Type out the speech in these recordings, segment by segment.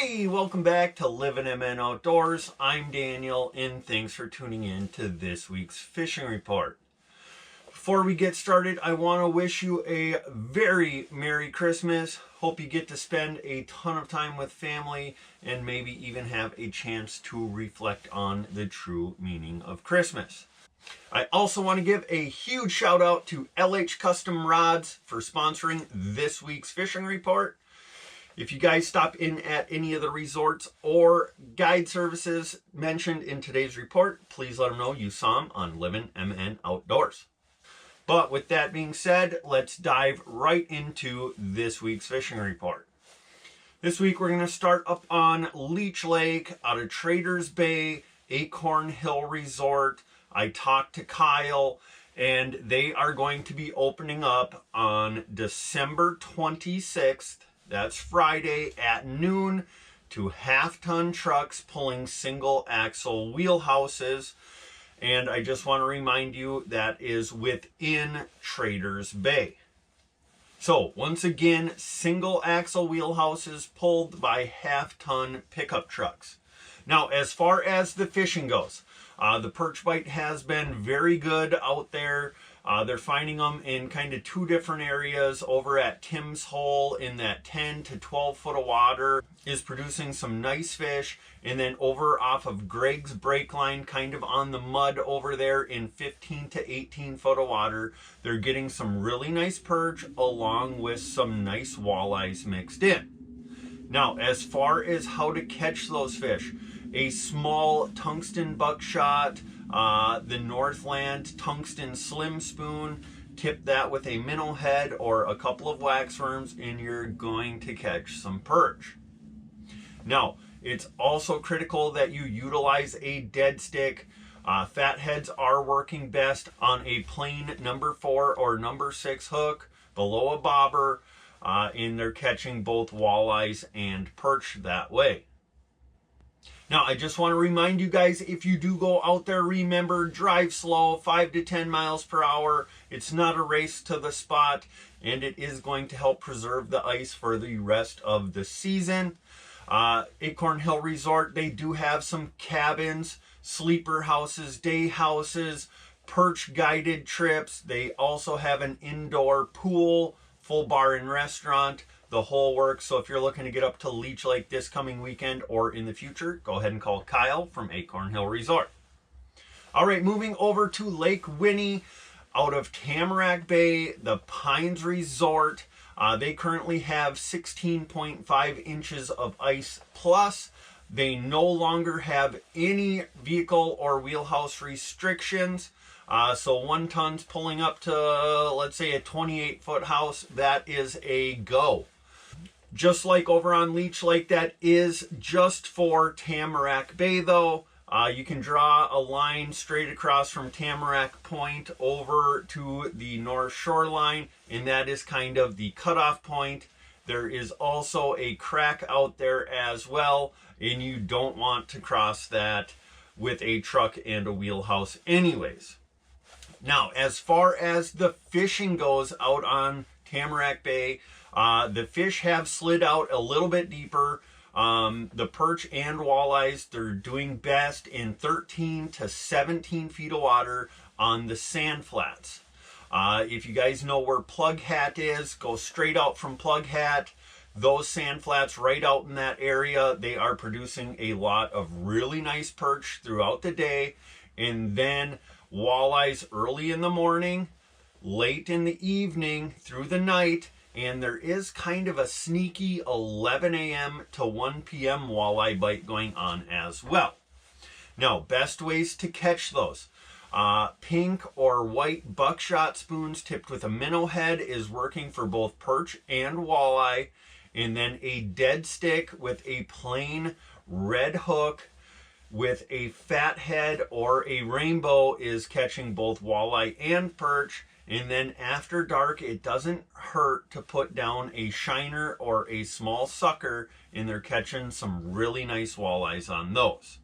Hey, welcome back to Livin MN Outdoors. I'm Daniel, and thanks for tuning in to this week's fishing report. Before we get started, I want to wish you a very Merry Christmas. Hope you get to spend a ton of time with family and maybe even have a chance to reflect on the true meaning of Christmas. I also want to give a huge shout out to LH Custom Rods for sponsoring this week's fishing report. If you guys stop in at any of the resorts or guide services mentioned in today's report, please let them know you saw them on Livin MN Outdoors. But with that being said, let's dive right into this week's fishing report. This week we're going to start up on Leech Lake out of Traders Bay, Acorn Hill Resort. I talked to Kyle, and they are going to be opening up on December 26th. That's Friday at noon to half-ton trucks pulling single-axle wheelhouses. And I just want to remind you that is within Traders Bay. So once again, single-axle wheelhouses pulled by half-ton pickup trucks. Now, as far as the fishing goes, the perch bite has been very good out there. They're finding them in kind of two different areas. Over at Tim's Hole in that 10 to 12 foot of water is producing some nice fish. And then over off of Greg's Break Line, kind of on the mud over there in 15 to 18 foot of water, they're getting some really nice perch along with some nice walleyes mixed in. Now, as far as how to catch those fish, a small tungsten buckshot, the Northland tungsten slim spoon, tip that with a minnow head or a couple of waxworms, and you're going to catch some perch. Now, it's also critical that you utilize a dead stick. Fat heads are working best on a plain number 4 or number 6 hook below a bobber, and they're catching both walleyes and perch that way. Now, I just want to remind you guys, if you do go out there, remember, drive slow, 5 to 10 miles per hour. It's not a race to the spot, and it is going to help preserve the ice for the rest of the season. Acorn Hill Resort, they do have some cabins, sleeper houses, day houses, perch guided trips. They also have an indoor pool, full bar and restaurant, the whole works. So if you're looking to get up to Leech Lake this coming weekend or in the future, go ahead and call Kyle from Acorn Hill Resort. All right, moving over to Lake Winnie out of Tamarack Bay, the Pines Resort. They currently have 16.5 inches of ice plus. They no longer have any vehicle or wheelhouse restrictions. So 1 ton's pulling up to, let's say, a 28-foot house. That is a go. Just like over on Leech Lake, that is just for Tamarack Bay, though. You can draw a line straight across from Tamarack Point over to the North Shoreline, and that is kind of the cutoff point. There is also a crack out there as well, and you don't want to cross that with a truck and a wheelhouse anyways. Now, as far as the fishing goes out on Tamarack Bay, the fish have slid out a little bit deeper. The perch and walleyes, they're doing best in 13 to 17 feet of water on the sand flats. If you guys know where Plug Hat is, go straight out from Plug Hat. Those sand flats right out in that area, they are producing a lot of really nice perch throughout the day. And then walleyes early in the morning, late in the evening, through the night, and there is kind of a sneaky 11 a.m. to 1 p.m. walleye bite going on as well. Now, best ways to catch those. Pink or white buckshot spoons tipped with a minnow head is working for both perch and walleye, and then a dead stick with a plain red hook with a fat head or a rainbow is catching both walleye and perch. And then after dark, it doesn't hurt to put down a shiner or a small sucker, and they're catching some really nice walleyes on those.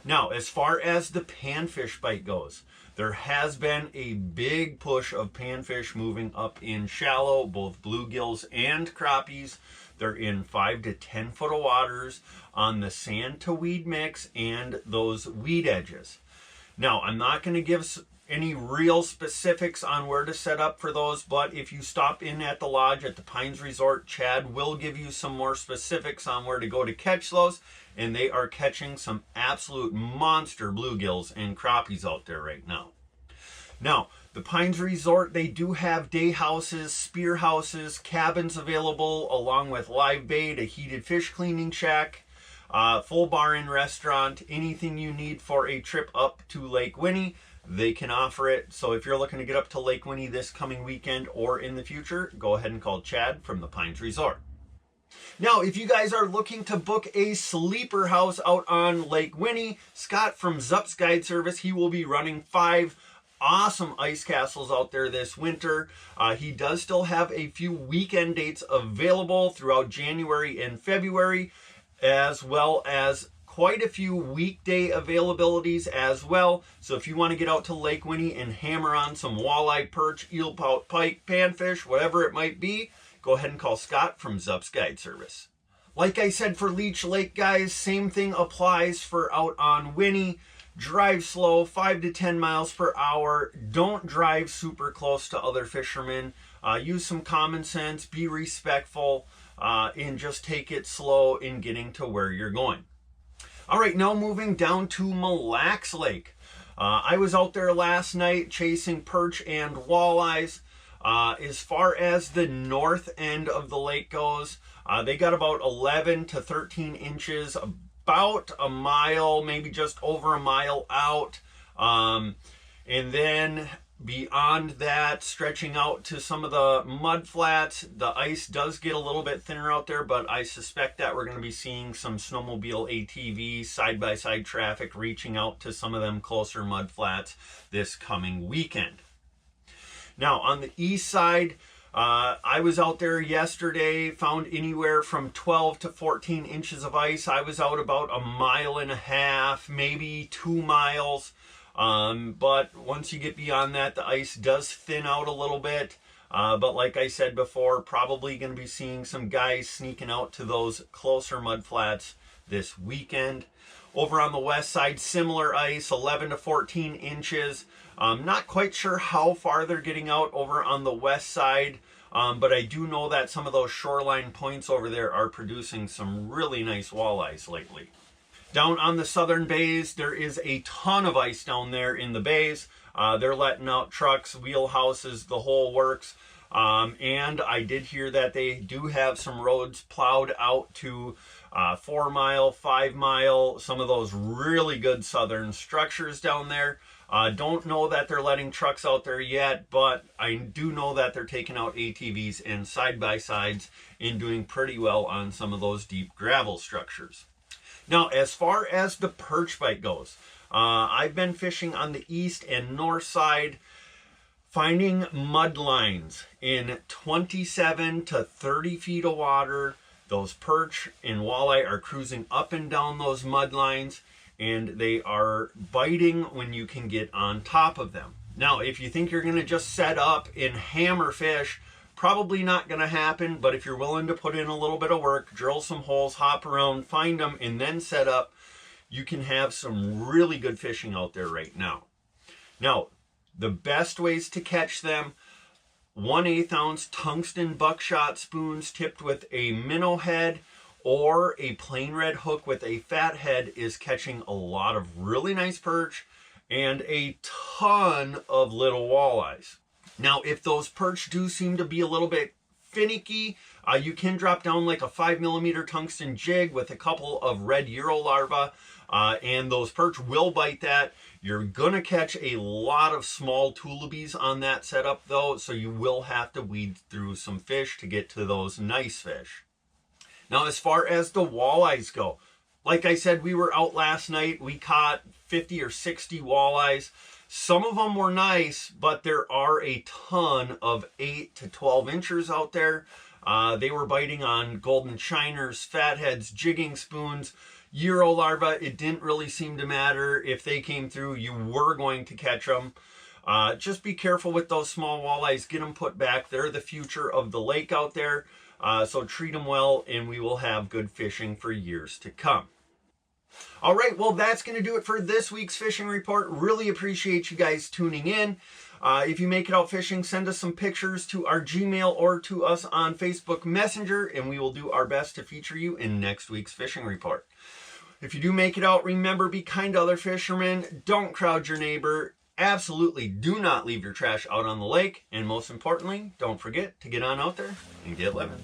Now, as far as the panfish bite goes, There has been a big push of panfish moving up in shallow, both bluegills and crappies. They're in 5 to 10 foot of waters on the sand to weed mix and those weed edges. Now, I'm not going to give any real specifics on where to set up for those, but if you stop in at the lodge at the Pines Resort, Chad will give you some more specifics on where to go to catch those, and they are catching some absolute monster bluegills and crappies out there right now. Now, the Pines Resort, they do have day houses, spear houses, cabins available, along with live bait, a heated fish cleaning shack, full bar and restaurant, anything you need for a trip up to Lake Winnie, they can offer it. So if you're looking to get up to Lake Winnie this coming weekend or in the future, go ahead and call Chad from the Pines Resort. Now, if you guys are looking to book a sleeper house out on Lake Winnie, Scott from zupsguideservice, he will be running 5 awesome ice castles out there this winter. He does still have a few weekend dates available throughout January and February, as well as quite a few weekday availabilities as well. So if you want to get out to Lake Winnie and hammer on some walleye, perch, eel pout, pike, panfish, whatever it might be, go ahead and call Scott from zupsguideservice. Like I said for Leech Lake, guys, same thing applies for out on Winnie. Drive slow, 5 to 10 miles per hour. Don't drive super close to other fishermen. Use some common sense, be respectful, and just take it slow in getting to where you're going. All right, now moving down to Mille Lacs Lake. I was out there last night chasing perch and walleyes. As far as the north end of the lake goes, they got about 11 to 13 inches, about a mile, maybe just over a mile out. And then beyond that, stretching out to some of the mud flats, the ice does get a little bit thinner out there, but I suspect that we're going to be seeing some snowmobile ATVs, side-by-side traffic reaching out to some of them closer mud flats this coming weekend. Now, on the east side, I was out there yesterday, found anywhere from 12 to 14 inches of ice. I was out about a mile and a half, maybe 2 miles. But once you get beyond that, the ice does thin out a little bit. But like I said before, probably going to be seeing some guys sneaking out to those closer mud flats this weekend. Over on the west side, similar ice, 11 to 14 inches. Not quite sure how far they're getting out over on the west side, but I do know that some of those shoreline points over there are producing some really nice walleyes lately. Down on the southern bays, there is a ton of ice down there in the bays. They're letting out trucks, wheelhouses, the whole works. And I did hear that they do have some roads plowed out to 4 mile, 5 mile, some of those really good southern structures down there. Don't know that they're letting trucks out there yet, but I do know that they're taking out ATVs and side-by-sides and doing pretty well on some of those deep gravel structures. Now, as far as the perch bite goes, I've been fishing on the east and north side, finding mud lines in 27 to 30 feet of water. Those perch and walleye are cruising up and down those mud lines, and they are biting when you can get on top of them. Now, if you think you're going to just set up and hammer fish, probably not going to happen, but if you're willing to put in a little bit of work, drill some holes, hop around, find them, and then set up, you can have some really good fishing out there right now. Now, the best ways to catch them, 1/8 ounce tungsten buckshot spoons tipped with a minnow head or a plain red hook with a fat head is catching a lot of really nice perch and a ton of little walleyes. Now, if those perch do seem to be a little bit finicky, you can drop down like a 5mm tungsten jig with a couple of red Euro larvae, and those perch will bite that. You're gonna catch a lot of small tulipies on that setup though, so you will have to weed through some fish to get to those nice fish. Now, as far as the walleyes go, like I said, we were out last night. We caught 50 or 60 walleyes. Some of them were nice, but there are a ton of 8 to 12 inchers out there. They were biting on golden shiners, fatheads, jigging spoons, year-old larvae, it didn't really seem to matter. If they came through, you were going to catch them. Just be careful with those small walleyes. Get them put back. They're the future of the lake out there. So treat them well, and we will have good fishing for years to come. All right, well, that's going to do it for this week's fishing report. Really appreciate you guys tuning in. If you make it out fishing, send us some pictures to our Gmail or to us on Facebook Messenger, and we will do our best to feature you in next week's fishing report. If you do make it out, remember, be kind to other fishermen. Don't crowd your neighbor. Absolutely do not leave your trash out on the lake. And most importantly, don't forget to get on out there and get living.